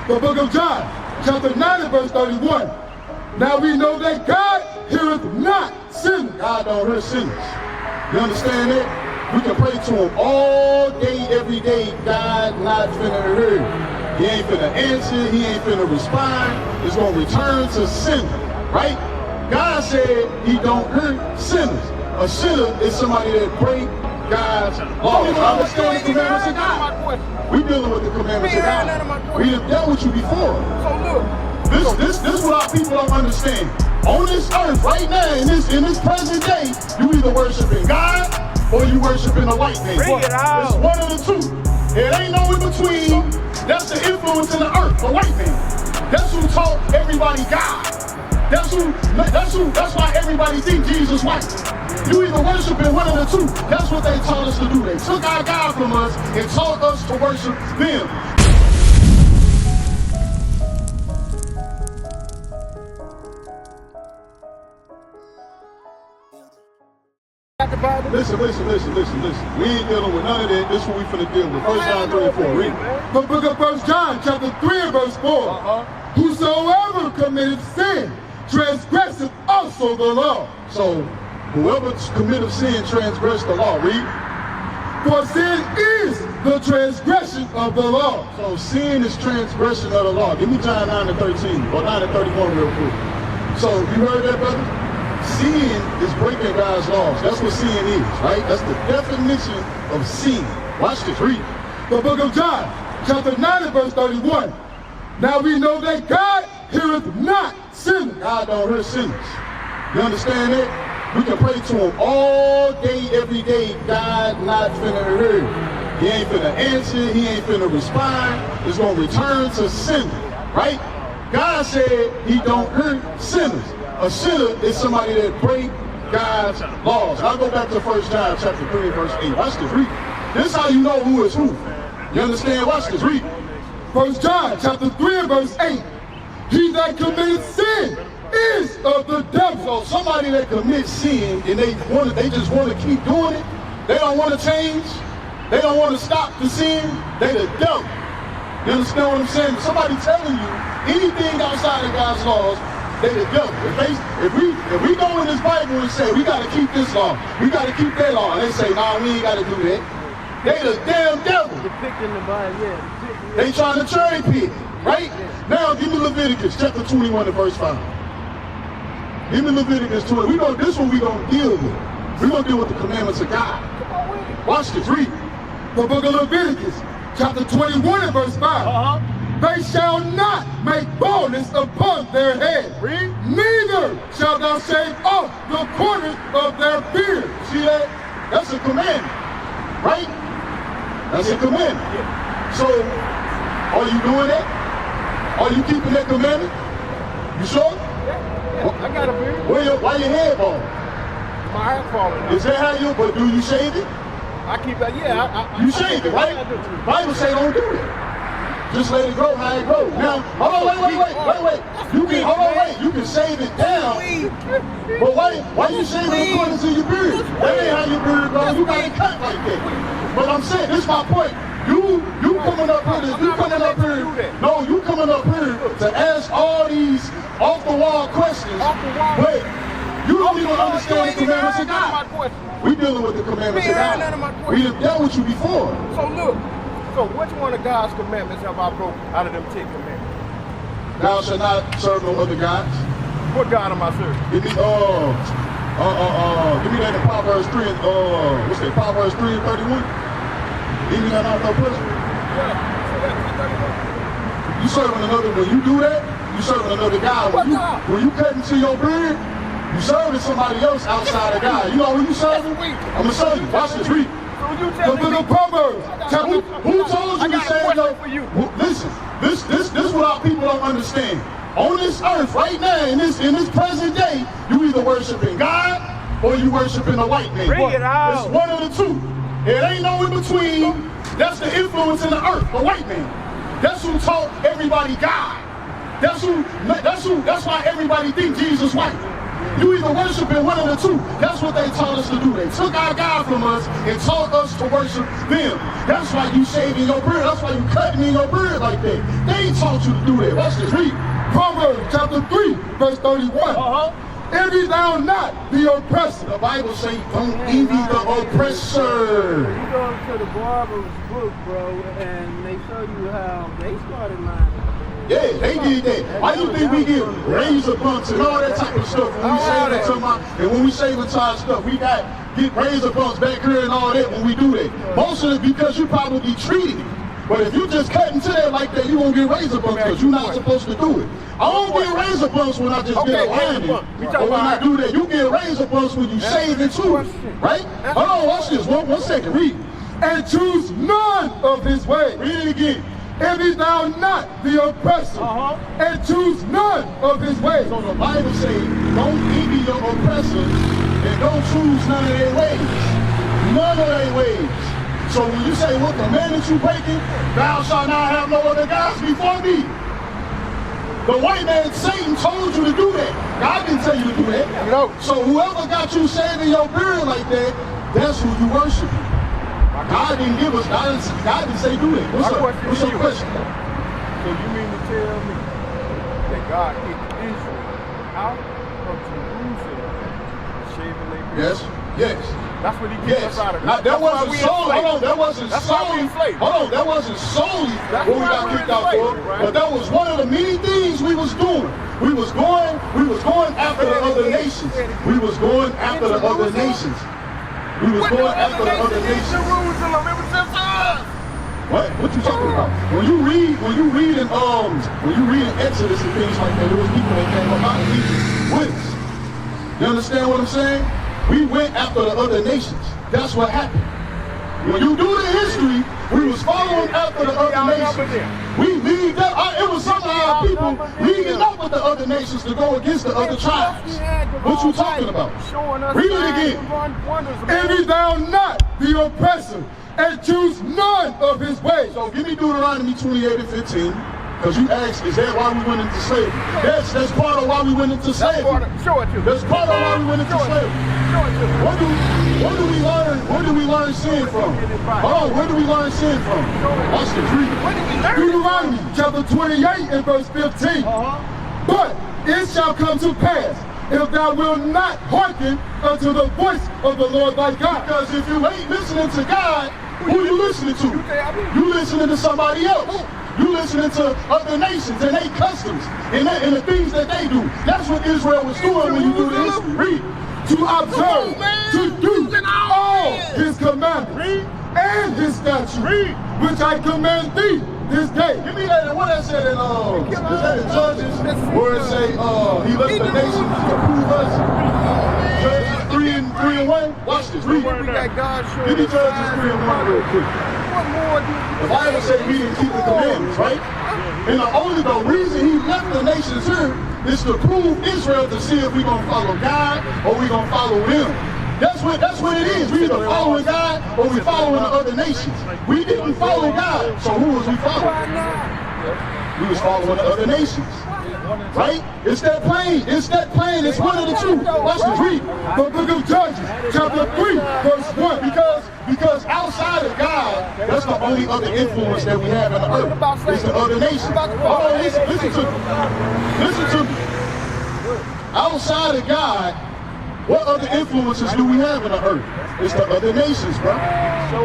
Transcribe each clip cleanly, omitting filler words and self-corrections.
The book of John, chapter 9 and verse 31. Now we know that God heareth not sinners. God don't hear sinners. You understand that? We can pray to him all day, every day. God not finna hear. He ain't finna answer. He ain't finna respond. It's gonna return to sin, right? God said he don't hear sinners. A sinner is somebody that break God's law. Understand the commandments of God. We dealing with the commandments of God. We have dealt with you before. So look, this what our people don't understand. On this earth, right now, in this present day, you either worshiping God or you worshiping a white man. It's one of the two. It ain't no in between. That's the influence in the earth, the white man. That's who taught everybody God. That's why everybody think Jesus white. You either worshiping one of the two. That's what they taught us to do. They took our God from us and taught us to worship them. Listen. We ain't dealing with none of that. This is what we finna deal with. 1 John 3 and 4. Read. The book of 1 John, chapter 3 and verse 4. Whosoever committed sin transgresseth also the law. So whoever committed sin transgressed the law. Read. For sin is the transgression of the law. So sin is transgression of the law. Give me John 9 and 13 or 9 and 31 real quick. So you heard that, brother? Sin is breaking God's laws. That's what sin is, right? That's the definition of sin. Watch this, read. The book of John, chapter 9 and verse 31. Now we know that God heareth not sinners. God don't hear sinners. You understand that? We can pray to him all day, every day. God not finna hear. He ain't finna answer. He ain't finna respond. It's gonna return to sin, right? God said he don't hear sinners. A sinner is somebody that break God's laws. I'll go back to 1 John chapter 3 verse 8. Watch this, read. This is how you know who is who. You understand? Watch this, read. 1 John chapter 3 and verse 8. He that commits sin is of the devil. So somebody that commits sin and they just want to keep doing it. They don't want to change. They don't want to stop the sin. They the devil. You understand what I'm saying? Somebody telling you anything outside of God's laws, they the devil. If we go in this Bible and say we got to keep this law, we got to keep that law, and they say, nah, we ain't got to do that. They the damn devil. They trying to cherry pick, right? Now give me Leviticus chapter 21 and verse 5. Give me Leviticus 20. This one we gonna deal with. We're gonna deal with the commandments of God. Watch this, read. The book of Leviticus, chapter 21 and verse 5. They shall not make baldness upon their head. Read. Neither shall thou shave off the corners of their beard. See that? That's a commandment, right? That's a commandment. So, are you doing that? Are you keeping that commandment? You sure? Yeah, I got a beard. Why your head bald? My hair falling out. Is that how you, but do you shave it? I keep that, yeah. You shave it, right? Bible say don't do it. Just let it grow how it grows. Now, hold on, wait. You can shave it down. But why you shaving according to your beard? That ain't how your beard grows. You got it cut like that. But I'm saying, this is my point. You coming up here, you coming up here to ask all these off-the-wall questions, but you don't even understand the commandments of God. We dealing with the commandments of God. We have dealt with you before. So look, which one of God's commandments have I broke out of them 10 commandments? Thou shalt not serve no other gods. What God am I serving? Give me that in Proverbs 3 and what's that? Proverbs 3 and 31. Give me that out of person. Yeah. You serving another, when you do that, you serving another God. When you cut into your beard, you serving somebody else outside of God. You know who you serving? I'm gonna show you. Watch this, read. The book of Proverbs. Who told you to save your? Listen, this is what our people don't understand. On this earth, right now, in this present day, you either worshiping God or you worshiping a white man. Bring it out. It's one of the two. It ain't no in between. That's the influence in the earth, the white man. That's who taught everybody God. That's why everybody think Jesus white. You either worshiping one of the two. That's what they taught us to do. They took our God from us and taught us to worship them. That's why you shaving your beard. That's why you cutting in your beard like that. They taught you to do that. Watch this. Read Proverbs chapter 3, verse 31. Envy thou not the oppressor. The Bible says, don't envy the oppressor. You go to the barber's book, bro, and they show you how they started lying. Yeah, they did that. Why do you think we get razor bumps and all that type of stuff when we shave into our stuff? We get razor bumps back here and all that when we do that. Most of it because you probably treated it. But if you just cut into that like that, you won't get razor bumps because you're not supposed to do it. I don't get razor bumps when I just get a lining. But when I do that, you get razor bumps when you shave into it. Right? Hold on, watch this. One second. Read. And choose none of his ways. Read it again. Envy thou not the oppressor, and choose none of his ways. So the Bible says, don't envy your oppressor, and don't choose none of their ways. None of their ways. So when you say, what commandments you breaking, thou shalt not have no other gods before me. The white man, Satan, told you to do that. God didn't tell you to do that. No. So whoever got you shaving your beard like that, that's who you worship. God didn't give us, God didn't say do it. What's your question? So you mean to tell me that God kicked Israel out of Jerusalem shaving their beard? Yes. That's what he kicked us out of. That wasn't solely. Hold on, that wasn't solely. Hold on, that wasn't solely what we got kicked out for. But that was one of the many things we was doing. We was going after the other nations. We was going after the other nations. We was going after the other nations. Jerusalem, it was just us. What you talking about? When you read in Exodus and things like that, there was people that came up out of Egypt with us. You understand what I'm saying? We went after the other nations. That's what happened. When you do the history, we was following after the other nations. We leagued up. It was some of our people leaguing up with the other nations to go against the other tribes. What you talking about? Read it again. Envy thou not the oppressor, and choose none of his ways. So give me Deuteronomy 28 and 15. Because you asked, is that why we went into slavery? That's part of why we went into slavery. Show it to me. That's part of why we went into slavery. Where do we learn sin from? Hold on, where do we learn sin from? Watch this, read it. Deuteronomy chapter 28 and verse 15. But it shall come to pass, if thou wilt not hearken unto the voice of the Lord thy God. Because if you ain't listening to God, who are you listening to? You listening to somebody else. You listening to other nations and their customs and the things that they do. That's what Israel was doing when you do the history. Read. To observe, to do all his commandments and his statutes, which I command thee this day. Give me that. What I said in is that in Judges, where it say he left the nations to prove us. Judges 3 and 1. Watch this. Read. Give me Judges 3 and 1 real quick. The Bible said we didn't keep the commandments, right? And the reason he left the nations here is to prove Israel to see if we're going to follow God or we're going to follow him. That's what it is. We either following God or we following the other nations. We didn't follow God, so who was we following? We was following the other nations. Right? It's that plain. It's that plain. It's one of the two. Watch this. Read the book of Judges, chapter 3, verse 1. Because outside of God, that's the only other influence that we have on the earth. It's the other nations. Oh, listen to me. Listen to me. Outside of God, what other influences do we have on the earth? It's the other nations, bro.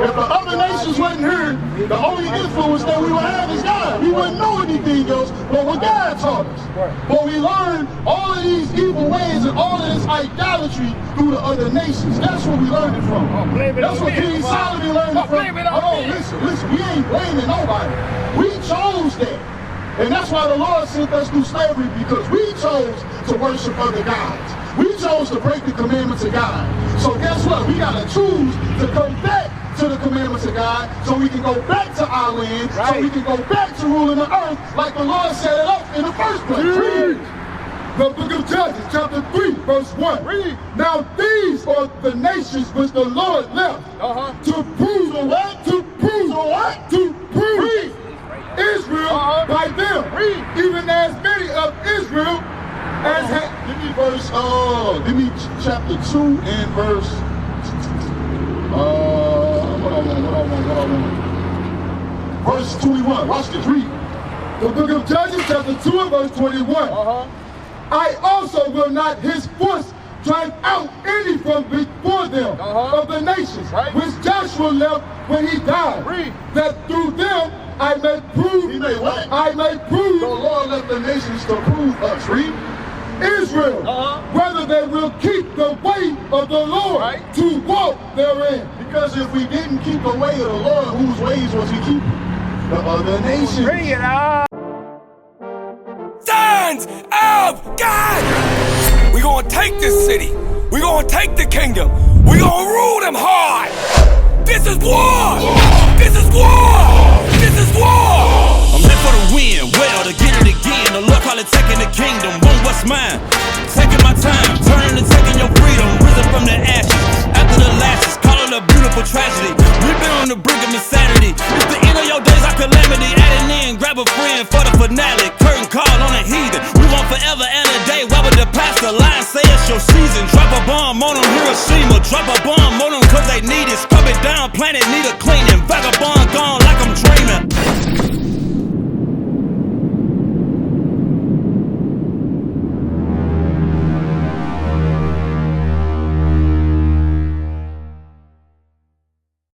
If the other nations wasn't here, the only influence that we would have is God. We wouldn't know anything else but what God taught us. But we learned all of these evil ways and all of this idolatry through the other nations. That's where we learned it from. That's what King Solomon learned it from. Oh, listen, we ain't blaming nobody. We chose that. And that's why the Lord sent us through slavery, because we chose to worship other gods. We chose to break the commandments of God. So guess what? We got to choose to come back to the commandments of God so we can go back to our land, so we can go back to ruling the earth like the Lord set it up in the first place. Read. The book of Judges, chapter 3, verse 1. Read. Now these are the nations which the Lord left to prove the what? To prove the what? To prove Israel by them. Even as many of Israel as had. verse, give me chapter 2 and verse, what I want. Verse 21, watch this, read. The book of Judges, chapter 2 and verse 21. I also will not henceforth drive out any from before them of the nations, which Joshua left when he died, that through them I may prove. He may what? I may prove. The Lord left the nations to prove us. Read. Israel, whether they will keep the way of the Lord to walk therein. Because if we didn't keep the way of the Lord, whose ways was he keeping? The other nations. Bring it on. Sons of God! We gonna take this city. We gonna take the kingdom. We gonna rule them hard. This is war! This is war! This is war! I'm here for the win, well, to get it again. The Lord call it taking the kingdom. Want what's mine? Taking my time, turning and taking your freedom. Risen from the ashes, after the lashes. Call it a beautiful tragedy. We've been on the brink of insanity. It's the end of your days, our calamity. Adding in, grab a friend for the finale. Curtain call on a heathen. We want forever and a day. Why would the pastor lie and say it's your season? Drop a bomb on them, Hiroshima. Drop a bomb on them cause they need it. Scrub it down, planet need a cleaning. Vagabond